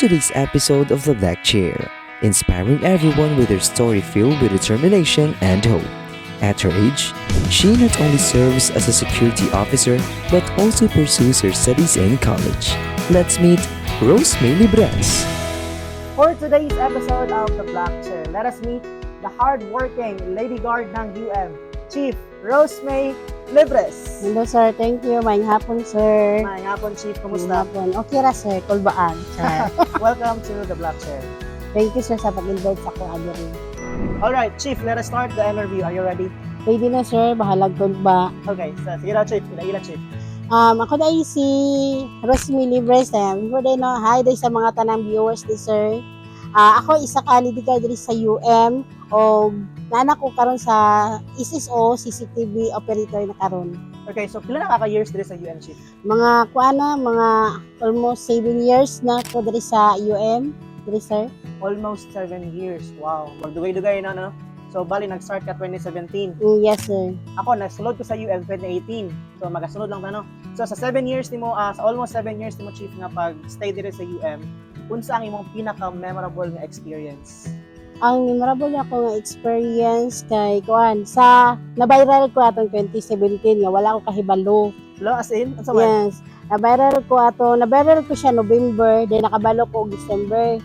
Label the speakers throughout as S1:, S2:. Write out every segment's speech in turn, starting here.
S1: today's episode of The Black Chair, inspiring everyone with her story filled with determination and hope. At her age, she not only serves as a security officer but also pursues her studies in college. Let's meet Rosemary Libres.
S2: For today's episode of The Black Chair, let us meet the hard-working Lady Guard ng UM, Chief Rosemary Libres.
S3: Hello sir, thank you. Maayong hapon sir.
S2: Maayong hapon, Chief.
S3: Maayong
S2: Kumusta?
S3: hapon. Okay ra sir, kulbaan. Sir.
S2: Welcome to The Black Chair.
S3: Thank you sir sa pag-invite sa ko rin.
S2: Alright, Chief, let us start the interview. Are you ready?
S3: Ready na sir, bahalag kulba.
S2: Okay, so, sige na, Chief. Ila, Chief.
S3: Ako dahil si Rosemary Libres. Before day no, hi day sa mga tanang viewers ni sir. Ako isa ka lady guard diri sa UM o nanak ko karon sa SSO CCTV operator na karon.
S2: Okay, so pila na kaka-years diri sa UM, Chief?
S3: Mga mga almost 7 years na ko diri sa UM, diri sir.
S2: Almost 7 years. Wow. Magdugay-dugay na, no? So, bali, nag-start ka 2017.
S3: Yes sir.
S2: Ako, nagsulod ko sa UM 2018. So, magasunod lang ta, no? So, sa 7 years ni mo, sa almost 7 years ni mo, Chief, nga pag-stay diri sa UM, unsa ang imong pinaka-memorable nga experience?
S3: Ang memorable ako nga experience kay kuan sa na-viral ko atong 2017 nga wala ko kahibalo.
S2: Lo, as in? Unsa man?
S3: Yes. Na-viral ko siya November, then nakabalo ko og December.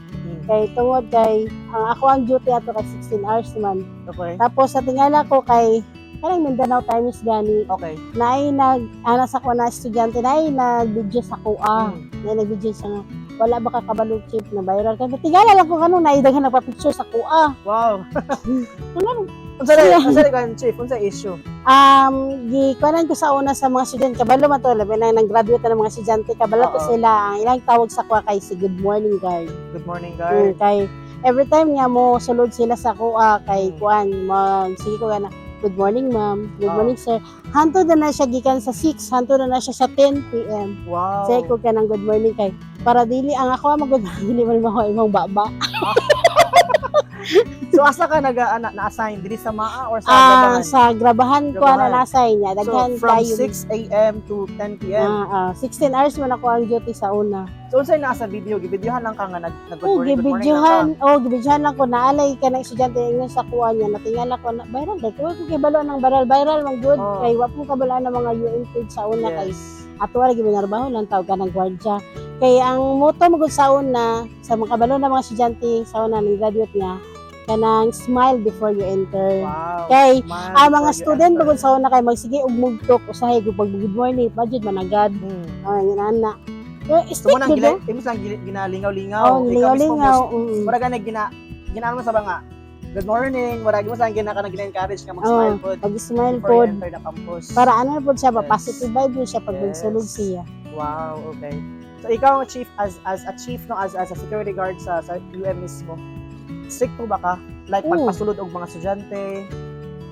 S3: Kay tungod kay ako ang duty ato kay 16 hours man.
S2: Okay.
S3: Tapos sa tingala ko kay kanang Mindanao Times gani
S2: Okay.
S3: naay ana sa ko na estudyante naay nag-video sa kuha. Naay nag-video sa nga wala ba ka kabalo chip na viral kay tingala lang ko kanang naidaghan na pa picture sa kuha.
S2: Wow.
S3: Kuno
S2: Unsa rin kan, Chief? Unsa issue?
S3: Gikuanan ko sa una sa mga estudyante, kabalo man to, labi na nag-graduate na ng mga estudyante, kabalo to
S2: Oo.
S3: sila, ang ilang tawag sa kuha kay si Good Morning Guard.
S2: Good morning, guard.
S3: Kay every time nga mo sulod sila sa kuha, kay kuan, sige ko na, good morning ma'am, good morning sir. Hanto na siya gikan sa 6, hanto na siya sa 10 p.m.
S2: Wow.
S3: Say ko ka ng good morning kay, para dili, ang ako ang mag-good morning, dili man mo imong baba.
S2: So, asa ka na-assign? Dili sa MAA or sa Gabahan?
S3: Sa grabahan ko
S2: Grabahan.
S3: na nasay niya,
S2: So,
S3: daghan
S2: from
S3: tayo.
S2: 6 a.m. to 10 p.m.
S3: 16 hours man ako ang duty sa una.
S2: So, unsay nasa video? Gibidyohan lang ka nga nag-good
S3: Oh,
S2: morning, good morning
S3: gibidyohan.
S2: lang ka.
S3: Oh, gibidyohan lang ko naalay ka ng estudyante ingon sa kuha niya. Natingala ko na viral dai. Kuha ko kay balo ng viral man good.
S2: Oh.
S3: Kay wa po kabalaan ng mga UN page sa una kay
S2: Yes.
S3: ato ra gibinarbaho lang tawag ka ng gwardiya. Kay ang moto magud sa una sa mga kabalo ng mga estudyante sa una ng graduate niya kanang smile before you enter.
S2: Wow.
S3: Kay
S2: Smile
S3: ang mga
S2: before you
S3: student
S2: enter.
S3: magud sa una kay magsige og mugtok usahay gud pag good morning budget man agad. Ay ana.
S2: So, mo nang
S3: Stick gud.
S2: imo sang ginalingaw-lingaw.
S3: Oh,
S2: Ikaw mismo,
S3: lingaw-lingaw.
S2: Mura ka ginaan mo sa mga good morning, mura mo sang gina-encourage ka mag-smile po
S3: Pag-smile
S2: before
S3: po.
S2: you enter the campus.
S3: Para ano po siya,
S2: Yes.
S3: positive vibe siya pag
S2: Yes.
S3: nagsulog siya.
S2: Wow, okay. So ikaw Chief as a chief no as a security guard sa UM mismo. Strict po ba ka? Like
S3: Oo.
S2: magpasulod og mga estudyante?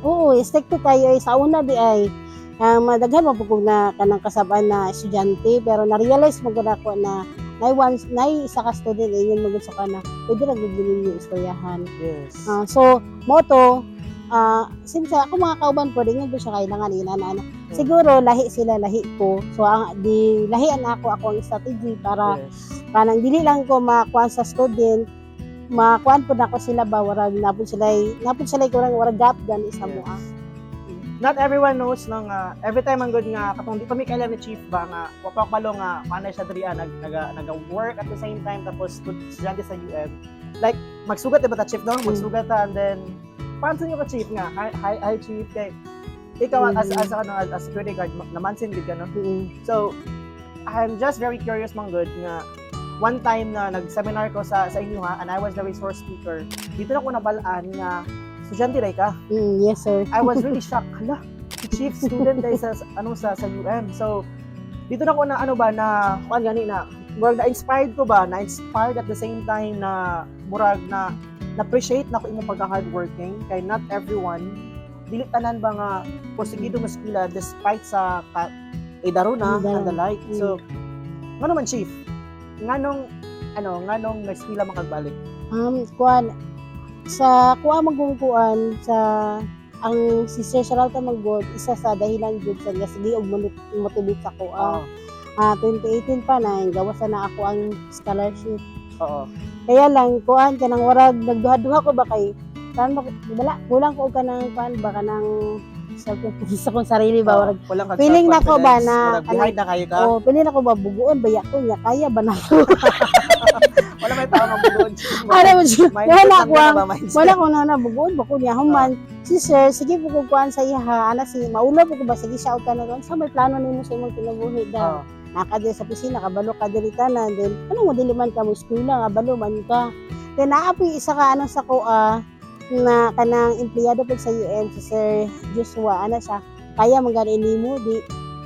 S3: Oo, stick to kayo sa una di ay madaghan mo pugog na kanang kasabaan na estudyante pero na-realize mo gud ako na nay isa ka student ingon mo gud sa kana pwede ra gud yung istoryahan.
S2: Yes.
S3: So moto since ako mga kauban po dingon ko siya kailangan inana. Siguro lahi sila lahi ko. So di lahian ako ang strategy para
S2: Yes.
S3: kanang dili lang ko makuha sa student makuan po na ko sila ba warag napon sila kurang warag gap gan isa mo
S2: Not everyone knows nang every time ang good nga katong di pa mi kailan ni Chief ba nga wapak balo nga manay siya diri nag-work at the same time tapos estudyante sa UM. Like magsugat ba ta Chief no? Magsugat ta and then paano niyo ka Chief nga? Hi Chief kay ikaw as security guard namansin gid ka no? So I'm just very curious man good nga one time na nag-seminar ko sa inyo ha and I was the resource speaker. Dito na ko nabalaan nga estudyante ray ka.
S3: yes sir
S2: I was really shocked. Hala, si chief student day sa UM. So dito na ko na kuan gani na murag na-inspired ko ba? Na-inspired at the same time na murag na appreciate na ko imong pagka-hardworking kay not everyone dili tanan ba nga porsigido mo skila despite sa idaro na and the like. So ngano man chief? Nganong nag-skila makagbalik?
S3: kuan sa kuha magungkuan sa ang si Sir Sarauta Maggod isa sa dahilan jud sa nga sige og motivate sa kuha. 2018 pa na gawa sa na ako ang scholarship
S2: Oo.
S3: Kaya lang kuan kanang warag nagduha-duha ko ba kay kan wala kulang ko og kanang kuan ba kanang sa kong sarili ba warag
S2: Walang
S3: feeling na ko ba
S2: self-confidence,
S3: na
S2: murag behind na kayo ka.
S3: oh pili na ko ba buguon ba ko niya kaya ba na ko
S2: Wala may tao nga bugon.
S3: Ara mo siya wala ko ang
S2: mindset.
S3: wala ko na buguon ba ko niya human si sir sige po ko kuan sa iya ana si maula po ko ba sige siya og kanang sa may plano nimo sa imong kinabuhi daw
S2: Oo.
S3: nakadya sa pisina kabalo ka diri tanan then ano mo dili man ka mo eskwela nga balo man ka then naapoy isa ka ano sa ko na kanang empleyado po sa UN si Sir Joshua ana siya kaya mangani nimo di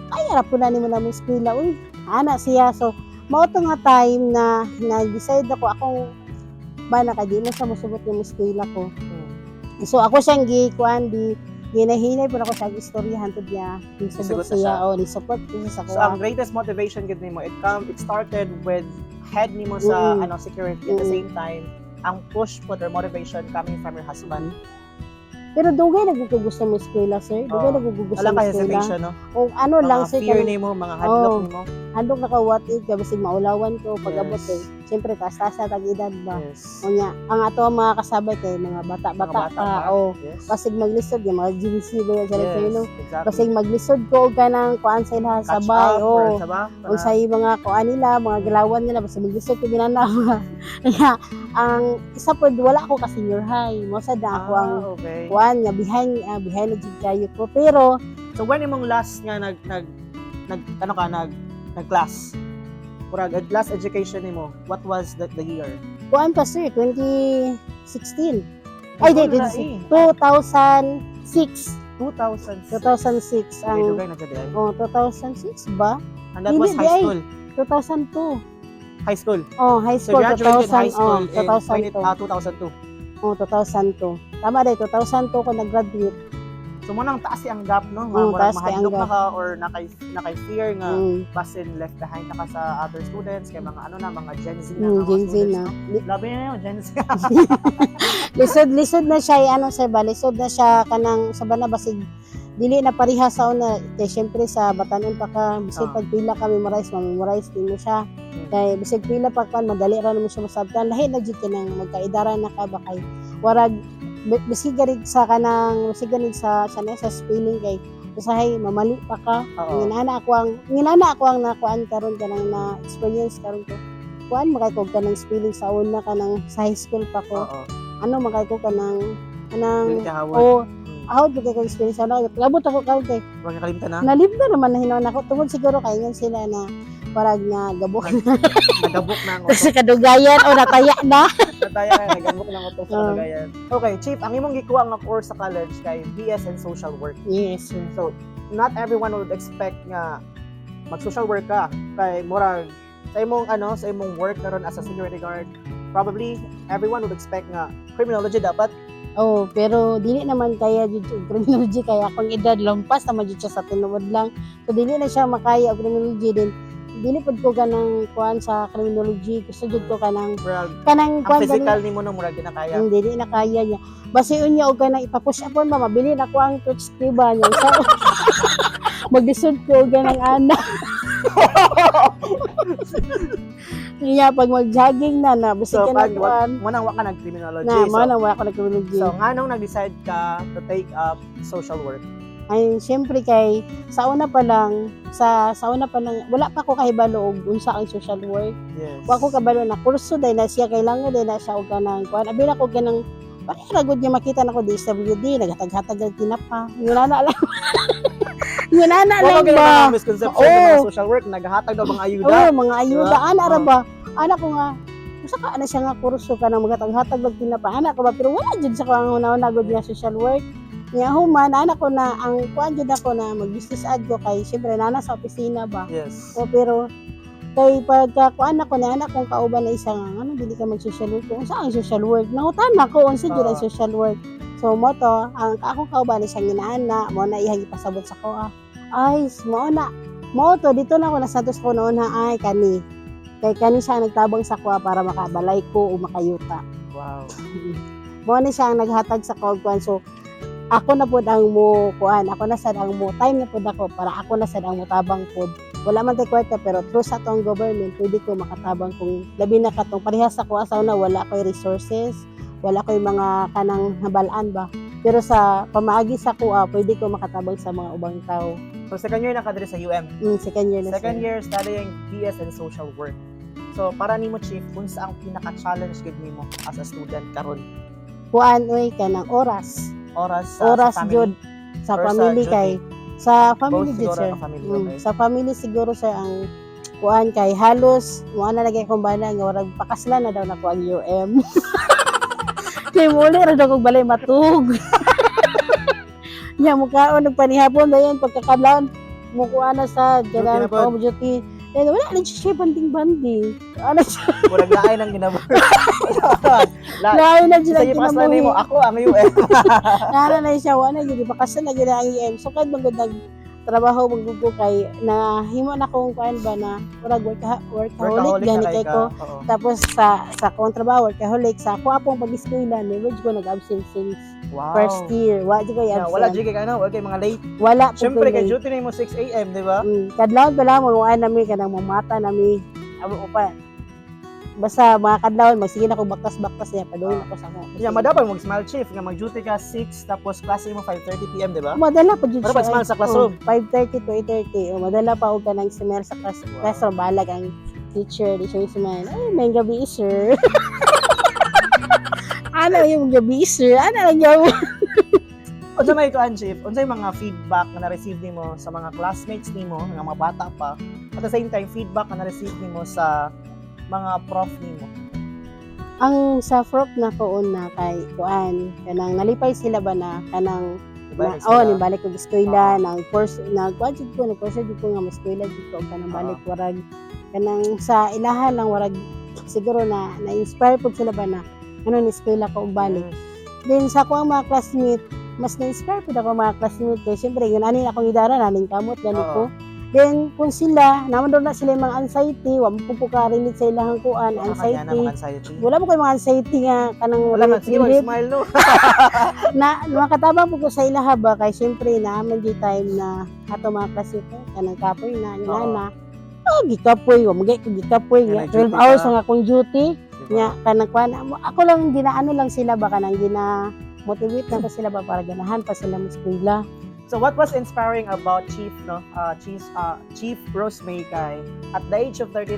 S3: kaya ra pud na nimo na mo eskwela uy ana siya so mao to nga time na nag-decide ako akong ba na kay di na sa mosugot yung eskwela ko so ako siyang gikuan di ginahinay po ako sa istoryahan to niya
S2: Nisugot
S3: nisugot
S2: na
S3: siya
S2: siya.
S3: o nisupport ko siya sa
S2: So
S3: kuha
S2: ang greatest motivation gid nimo it started with head nimo sa
S3: Mm.
S2: security at the same time ang push for their motivation coming from your husband.
S3: pero dugay naggugusto mo eskwela sir dugay
S2: Oo.
S3: naggugusto
S2: Wala
S3: mo
S2: ka
S3: eskwela
S2: hesitation no.
S3: o ano lang
S2: Mga
S3: sir
S2: fear
S3: kanang-
S2: nimo, mga hadlock
S3: Oo.
S2: nimo.
S3: handog na ka what if kaya basig maulawan ko pag abot
S2: Yes.
S3: siyempre taas-tasa tag edad ba
S2: Yes.
S3: o nya ang ato ang mga kasabay kay mga bata-bata
S2: Mga bata
S3: pa
S2: pa.
S3: o
S2: Yes.
S3: basig maglisod yung mga GC ba yan sila sa'yo no
S2: Exactly.
S3: basig maglisod ko og kanang kuan sa ilaha
S2: Catch
S3: sabay
S2: up or
S3: o
S2: sa ba?
S3: o sa mga kuan nila mga galawan nila basig maglisod ko ginana kaya ang isa pod wala ako ka senior high mo sad na ako ang
S2: okay.
S3: kuan nga behind na jud kayo ko pero
S2: So when imong last nga nag class? Murag last education nimo, what was the year?
S3: kuan pa sir 2016 ay di
S2: Wala
S3: 2006
S2: 2006.
S3: 2006
S2: Ang
S3: ang
S2: dugay na jud ay.
S3: oh 2006 ba
S2: And that was
S3: Hindi,
S2: high
S3: ay.
S2: school.
S3: 2002
S2: High school.
S3: oh high
S2: So
S3: school
S2: graduated
S3: 2000
S2: high school in
S3: 2002
S2: 2002.
S3: oh 2002 tama dai 2002 ko nag-graduate
S2: So mo nang taas ang gap no, nga
S3: Oo,
S2: murag
S3: taas kay ang
S2: mahadlok na
S3: gap.
S2: ka or nakay fear nga
S3: mm,
S2: basin left behind na ka sa other students kay mga mga Gen Z na mga
S3: Gen Z
S2: students,
S3: na
S2: no? Labi na yun, Gen Z.
S3: lisod na siya ano sir ba lisod na siya kanang sa bana basig dili na pareha sa una kay syempre sa batanon pa ka bisig
S2: Ah.
S3: pagpila ka memorize din mo siya
S2: Hmm.
S3: kay bisig pila pa kan madali ra mo siya masabtan lahi na jud kanang magkaidaran na ka ba kay warag bisig garig sa kanang bisig garig sa spelling kay usahay mamali pa ka
S2: Oo.
S3: nginana ako ang nakuan karon kanang na experience karon ko kuan makay ko kanang spelling sa una kanang sa high school pa ko
S2: Oo.
S3: ano makay ko kanang
S2: Dili ka hawon.
S3: o
S2: Hmm.
S3: ahod ko kay experience ano labot ako karon kay
S2: Wag ka kalimtan na.
S3: nalibda naman na hinon ako tungod siguro kay ngon sila na parag nga gabok
S2: Nagabok na ang
S3: sa
S2: utok.
S3: kadugayan o nataya na
S2: Nataya ka, nagabok na ang utok sa kagayan. Okay, Chief, ang imong gikuha nga course sa college kay BS in Social Work.
S3: yes sir.
S2: So, not everyone would expect nga mag-social work ka kay murag sa imong work karon as a security guard. Probably everyone would expect nga criminology dapat.
S3: Oh, pero dili naman kaya jud og criminology kaya akong edad lampas naman jud siya sa tinuod lang. So dili na siya makaya og criminology din. Dili pud ko kanang kuan sa criminology. Gusto jud ko kanang
S2: Murag
S3: kanang
S2: ang
S3: kuan
S2: physical nimo no murag ginakaya.
S3: dili na kaya niya. Basi unya og kanang ipapush upon ba mabili na ko ang touch ba niya. So, maglisod ko og kanang ana. Niya pag mag-jogging na bisig
S2: So,
S3: ka na
S2: pag
S3: kuan.
S2: Manang wa ka nag-criminology.
S3: Na
S2: So,
S3: man wala ko na criminology.
S2: so nganong nag-decide ka to take up social work?
S3: Ay syempre kay sa una pa lang wala pa ko kahibalo og unsa ang social work.
S2: Yes.
S3: Wa ko kabalo na kurso dahil na siya kailangan din na siya og kanang kuan. Abi na ko kanang para gud niya makita nako DSWD naghatag-hatag og tinapa. Wala na lang. Wala na
S2: Wala
S3: lang
S2: kayo
S3: ba.
S2: mga misconception
S3: Oo.
S2: sa mga social work, naghahatag daw mga ayuda.
S3: Oh, mga ayuda ana ra
S2: Oo.
S3: ba. Ana ko nga usa ka ana siya nga kurso kanang maghatag-hatag og tinapa. Ana ko ba pero wala jud sa ko ang una-una gud niya social work. Nya human ana ko na ang kuan jud ako na mag-business ad ko kay syempre nana sa opisina ba.
S2: Yes.
S3: O pero kay pagka kuan ako na anak kong kauban na isa nga ano dili ka mag social work unsa ang social work nangutan ako unsa jud ang
S2: Oo.
S3: social work so mo to ang akong kauban na siyang ginaana mo na iyang ipasabot sa ko ay mo to dito na ako nasatos ko noon ay kani kay kani siya nagtabang sa ko para makabalay ko o makayuta
S2: Wow.
S3: mo ni siya ang naghatag sa ko kuan so ako na pud ang mo kuan ako na sad ang mo time na pud ako para ako na sad ang mo tabang pud wala man tay kwarta pero through sa atong government pwede ko makatabang kung labi na katong parehas ako asaw na wala koy resources, wala koy mga kanang nabalaan ba. Pero sa pamaagi sa kuha, pwede ko makatabang sa mga ubang tao.
S2: So second year na ka diri sa UM.
S3: Second year na
S2: Second
S3: sir.
S2: year studying BS in social work. So para nimo Chief, unsa ang pinaka-challenge gid nimo as a student karon?
S3: Kuan oy kanang oras.
S2: Oras
S3: Oras
S2: sa
S3: jud
S2: family
S3: sa
S2: or sa
S3: family
S2: duty?
S3: kay sa family
S2: Both
S3: jud
S2: siguro
S3: sir.
S2: ang family, okay.
S3: Sa family siguro sir ang kuan kay halos mo na lagi akong bana nga warag pakaslan na daw nako ang UM. Kay muli ra daw kog balay matug. Nya mukaon nagpanihapon dayon pagkakadlawon mo kuan na sa
S2: na
S3: ganang
S2: pod.
S3: duty. Then wala na siya banding-banding. Ano siya?
S2: Murag laay nang ginabor.
S3: Lain na siya
S2: Sa iyo paslan nimo, ako ang UM.
S3: Nara na siya wala gyud bakasan na gyud ang EM. So kad magud nag trabaho maggugo kay na himo na kong kuan ba na murag workaholic gani kay ko.
S2: Oo.
S3: Tapos sa akong trabaho workaholic sa ako apong pag-eskwela never ko nag-absent since
S2: Wow.
S3: first year. Wa jud ko
S2: Yeah,
S3: absent.
S2: wala jig kay ano, wala kay mga late.
S3: Wala po
S2: Syempre
S3: ko
S2: kay
S3: late.
S2: duty nimo 6 AM, di ba?
S3: Kadlawon pala mo ano nami kanang mamata nami amo upa. Basta mga kadlawon magsige na ko baktas-baktas niya paduyon ako sa ako.
S2: Yeah, madapang mag smile Chief nga mag-duty ka 6 tapos klase mo 5:30 PM, di ba?
S3: Madala pa jud
S2: Pero pag smile sa classroom.
S3: 5:30 to 8:30. Madala pa og kanang semer sa classroom balag ang teacher di siya sumayan. Ay, may gabi sir. Ano yung gabi sir? Ano lang yung
S2: Unsa may kuan Chief? Unsay mga feedback na na-receive nimo sa mga classmates nimo nga mga bata pa? At the same time feedback na na-receive nimo sa mga prof nimo?
S3: ang sa frog na ko na kay kuan kanang nalipay sila ba na kanang
S2: Diba?
S3: ni balik ko eskwela nang course nag jud ko nga mas eskwela jud ko kanang balik warag kanang sa ilahan lang warag siguro na na-inspire pud sila ba na ano ni eskwela ko og balik. Then sa ko ang mga classmate mas na-inspire pud ako mga classmate kay syempre yun ani akong idara naning kamot gani ko. Then kung sila naman daw na sila yung mga anxiety wa mo po ka relate sa ilahang kuan anxiety. Wala mo koy mga anxiety nga kanang
S2: Wala man, sige,
S3: relate.
S2: smile no.
S3: Na makatabang po ko sa ilaha ba kay syempre na man di time na ato mga klase ko kanang kapoy na na gikapoy wa magay ko gikapoy nga
S2: Kanang
S3: 12
S2: duty
S3: hours
S2: ka.
S3: nga akong duty
S2: Diba?
S3: nya kanang kuan ako lang ginaano lang sila ba kanang gina motivate na ko sila ba para ganahan pa sila mo eskwela.
S2: So what was inspiring about Chief no? Chief Rose May kay at the age of 39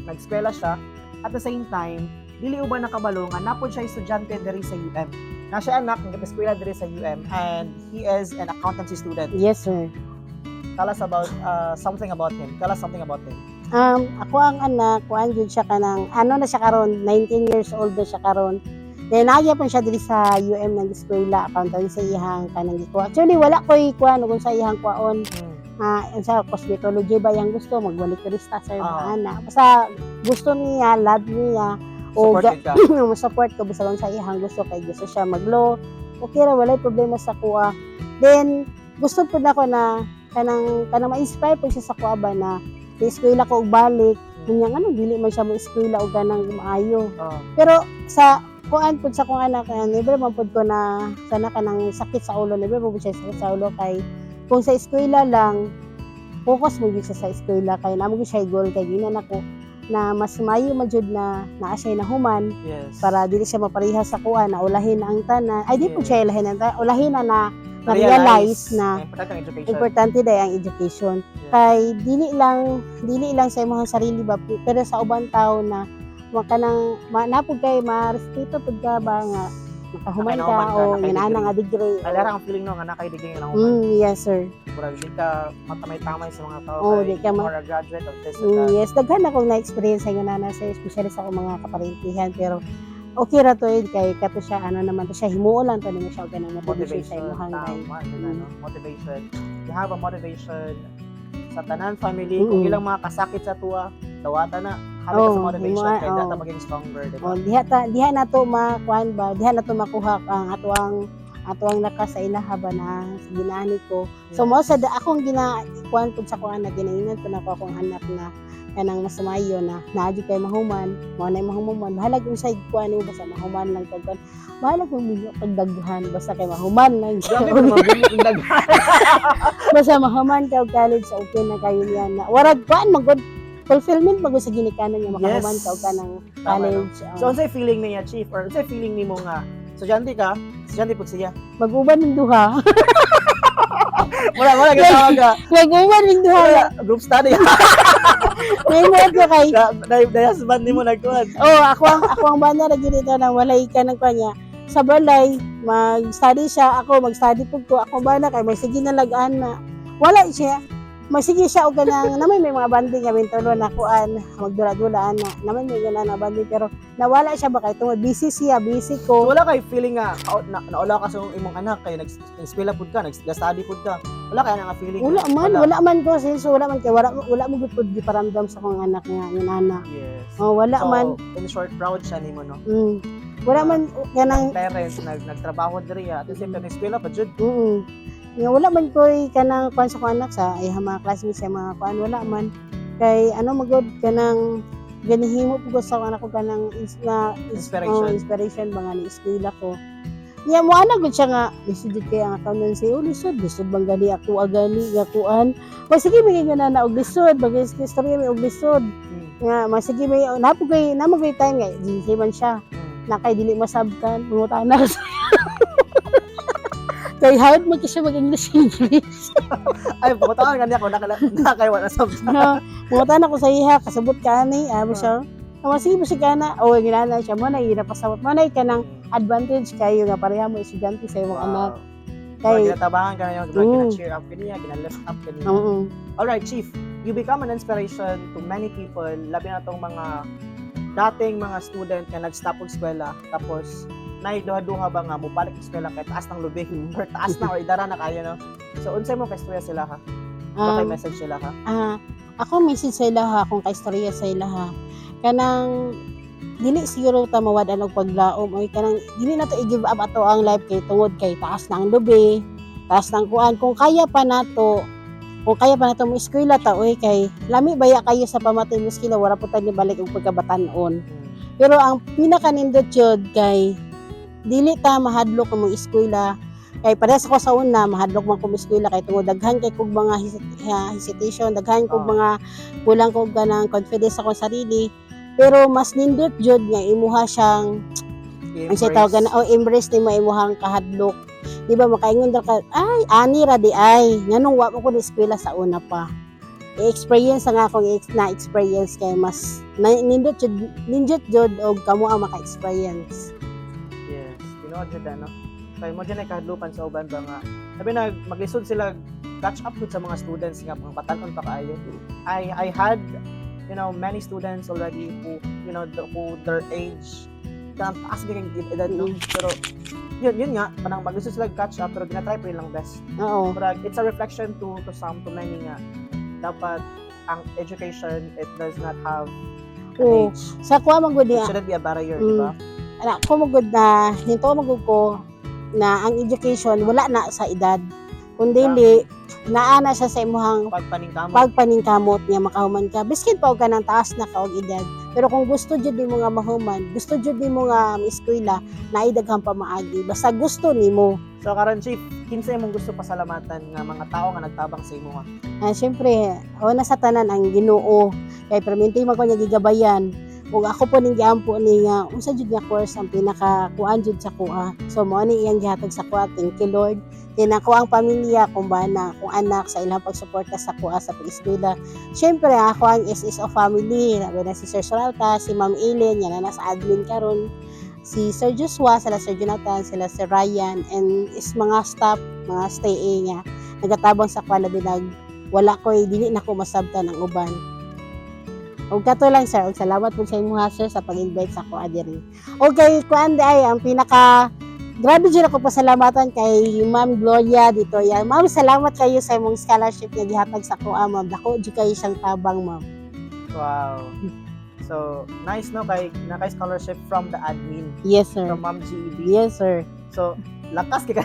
S2: nag-eskwela siya at the same time dili uban nakabalo nga napod siya estudyante diri sa UM. Na siya anak nag-eskwela diri sa UM and he is an accountancy student.
S3: Yes sir.
S2: Tell us about something about him. Tell us something about him.
S3: Ako ang anak kuan jud siya kanang ano na siya karon 19 years old na siya karon. Then nagya pa siya diri sa UM ng eskwela accountancy sa iyang kanang gikuha. Actually wala koy kuan kung sa iyang kuaon. Sa cosmetology ba yang gusto magbalikarista sa mga anak. Basta gusto niya, love niya o
S2: Supported ka.
S3: support ko basta kung sa iyang gusto kay gusto siya maglo. Okay ra walay problema sa kuha. Then gusto pud nako na kanang ma-inspire po siya sa kuha ba na sa eskwela ko og balik. Kunya ano dili man siya mo eskwela og kanang maayo. Pero sa kuan pud sa kong anak never man pud ko na sana kanang sakit sa ulo never mo siya sakit sa ulo kay kung sa eskwela lang focus mo gyud siya sa eskwela kay namo gyud siya goal kay ginan ako na mas mayo man jud na naa siya nahuman
S2: Yes.
S3: para dili siya maparehas sa kuan na ulahin na ang tanan ay di po
S2: Yes.
S3: siya ulahin na ulahin na realize na
S2: importante ang education.
S3: importante day ang education kay dili lang sa imong sarili ba pero sa ubang tao na kanang napud kay ma-respeto pud ka ba nga makahuman ka
S2: Nakahuman ka,
S3: o
S2: nakay
S3: ginana nga
S2: degree.
S3: degree.
S2: Alara ang feeling no nga nakay diging lang.
S3: Yes sir.
S2: Murag di ka matamay-tamay sa mga tao
S3: Oh,
S2: kay
S3: di ka
S2: more a graduate of this and that.
S3: Yes, daghan akong na-experience sa nana sa especially sa akong mga kaparentihan pero okay ra to kay kato siya ano naman to siya himuo lang to nimo siya ganang motivation sa imong hangay.
S2: Motivation. You have a motivation sa tanan family kung ilang mga kasakit sa tuwa dawata na habi ka sa motivation kay data maging stronger diba?
S3: Oh, diha na to makuan ba diha na to makuha ang atuang lakas sa ilaha ba na ginani ko. So mo sa akong ginakuan pud sa kuan na ginaingan pud ako akong anak na kanang mas mayo na naadyo kay mahuman, mo na mahuman, bahalag yung side ko ano basta mahuman lang tagkan. Bahalag yung minyo pagdaghan basta kay mahuman lang.
S2: Grabe ko mabili yung daghan.
S3: Basta mahuman ka og college sa okay na kayo yan. Na warag kuan magod fulfillment magud sa ginikanan niya makahuman ka og kanang college.
S2: So unsay feeling niya chief or unsay feeling nimo nga estudyante ka, estudyante pud siya.
S3: Mag-uban ng duha.
S2: Wala gitawag ka.
S3: Mag-uban ng duha.
S2: Group study.
S3: Naimot ko kay
S2: Dayas band nimo nagkuhan.
S3: oh, ako ang banda na ginito nang walay ka ng kanya. Sa balay, mag-study siya, ako mag-study pud ko. Ako banda kay magsige na lagaan na. Wala siya. Magsige siya og ganang naman may mga banding kami tulo na kuan, magdula-dulaan na. Naman may ganang na banding pero nawala siya ba kay tungod busy siya, busy
S2: So,
S3: ko.
S2: wala kay feeling nga naula ka sa imong anak kay nag-eskwela pud ka, nag-study pud ka. Wala kay nga feeling.
S3: Wala man ko since wala man kay wala mo gud giparamdam sa kong anak nga yung anak.
S2: Yes.
S3: Oh, wala
S2: So,
S3: man.
S2: in short, proud siya nimo no.
S3: Wala man ganang
S2: Parents nagtrabaho diri at the same time eskwela pa jud.
S3: Nga wala man ko kanang kuan sa kong anak sa ay mga classmates sa mga kuan wala man kay ano magod kanang ganihimo po ko sa anak ko kanang inspiration mga ni eskwela ko. Nya mo ana gud siya nga lisod kay ang accountancy lisod bang gani ako agani nga kuan. O sige may nga na og lisod bagay istorya may og lisod. Nga masige may napugay time nga di man siya na kay dili masabtan mangutana ka kay hard mo siya mag-English.
S2: Ay, pumunta ka ko nakay wala sa.
S3: Mangutana ko sa iya kasabot ka ni amo siya. Sige mo siya kana o ginana siya mo na ginapasabot mo na ka ng advantage kayo nga pareha mo estudyante sa imong anak.
S2: Kay ginatabahan ka na yung cheer up kaniya, gina-lift up kaniya. Alright, Chief, you become an inspiration to many people, labi na tong mga dating mga student nga nag-stop og eskwela tapos naiduha-duha ba nga mubalik sa eskwela kay taas ng lubig or taas na or idara na kayo no. So unsay mo kaistorya sila ka? Bakay message sila ka?
S3: Ako message sa ilaha kung kaistorya sa ilaha. Kanang dili siguro ta mawadan og paglaom oy kanang dili na to i-give up ato ang life kay tungod kay taas na ang lubi, taas ng kuan kung kaya pa nato mo eskwela ta oy kay lami baya kayo sa pamatay mo eskwela wala po tayo balik og pagkabatan-on. Pero ang pinakanindot jud kay dili ta mahadlok ang mga eskwela kay parehas ako sa una mahadlok man ko eskwela kay tungod daghan kay kog mga hesitation daghan kog mga kulang kog ganang confidence ako sa sarili pero mas nindot jud nga imuha siyang ang siya tawag na embrace ni mo imuhang kahadlok di ba makaingon ka ay ani ra di ay nganong wa mo ko ni eskwela sa una pa experience nga akong na experience kay mas nindot jud og kamo ang maka-experience.
S2: Yes, tinuod jud ano. Kay mo dyan ay kahadlupan sa uban ba nga. Sabi na maglisod sila catch up with sa mga students nga pang patanon pa kaayo. I had many students already who who their age kanang taas din ang edad no. Pero yun nga panang maglisod sila catch up pero ginatry pa lang best.
S3: Oo.
S2: But it's a reflection to many nga dapat ang education it does not have an age.
S3: Sa kuha magud
S2: It shouldn't be a barrier, di ba?
S3: Ana ko magud na hinto magud ko na ang education wala na sa edad kundi naana siya sa imong pagpaningkamot niya makahuman ka biskin pa og kanang taas na ka og edad pero kung gusto jud nimo nga mahuman gusto jud nimo nga eskwela naidaghang pa maagi basta gusto nimo.
S2: So karon Chief, kinsa imong gusto pasalamatan nga mga tao nga nagtabang sa imo nga?
S3: Syempre una sa tanan ang Ginoo kay perminti man ko niya gigabayan ug ako po ning giampo ni nga unsa jud nga course ang pinakakuan jud sa kuha. So mao ni iyang gihatag sa kuha. Thank you Lord. Tinako ang pamilya kung bana, kung anak sa ilang pagsuporta sa kuha sa pag-eskwela. Syempre ako ang SSO family, labi na si Sir Soralta, si Ma'am Eileen, yan na sa admin karon. Si Sir Joshua, sila Sir Jonathan, sila Sir Ryan, and is mga staff, mga stay nga nagatabang sa kuha labi wala ko dili na ko masabtan ang uban. Og kato lang sir, og salamat po sa inyo sir sa pag-invite sa kuha diri. Okay, kuan ay ang pinaka grabe dyan ako pasalamatan kay Ma'am Gloria dito yan. Ma'am, salamat kayo sa imong scholarship na gihatag sa kuha, ma'am. Dako dyan kayo siyang tabang, ma'am.
S2: Wow. So, nice no kay scholarship from the admin.
S3: Yes, sir.
S2: From Ma'am GED.
S3: Yes, sir.
S2: So, lakas kay ka.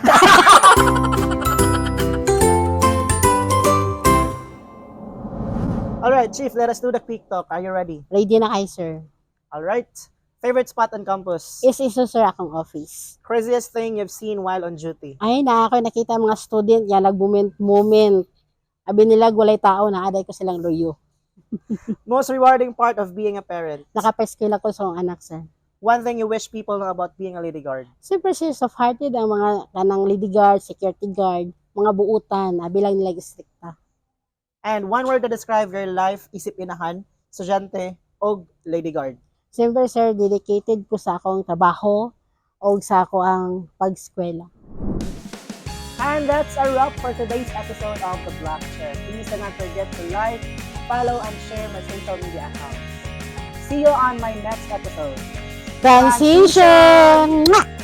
S2: Alright, Chief, let us do the quick talk. Are you ready?
S3: Ready na kayo, sir.
S2: Alright. Favorite spot on campus?
S3: Is iso, sir, akong office.
S2: Craziest thing you've seen while on duty?
S3: Ay, ako nakita mga student yan, nag-moment. Abi nila, walay tao, naaday ko silang loyo.
S2: Most rewarding part of being a parent?
S3: Nakapeskill ako sa akong anak, sir.
S2: One thing you wish people know about being a lady guard?
S3: Super sir, soft-hearted ang mga kanang lady guard, security guard, mga buutan, abi lang nila istrikta.
S2: And one word to describe your life, isip inahan, estudyante, o lady guard?
S3: Siyempre, sir, dedicated ko sa akong trabaho o sa ako ang pag-eskwela.
S2: And that's a wrap for today's episode of The Black Chair. Please do not forget to like, follow, and share my social media accounts. See you on my next episode.
S3: Transition! Mwah!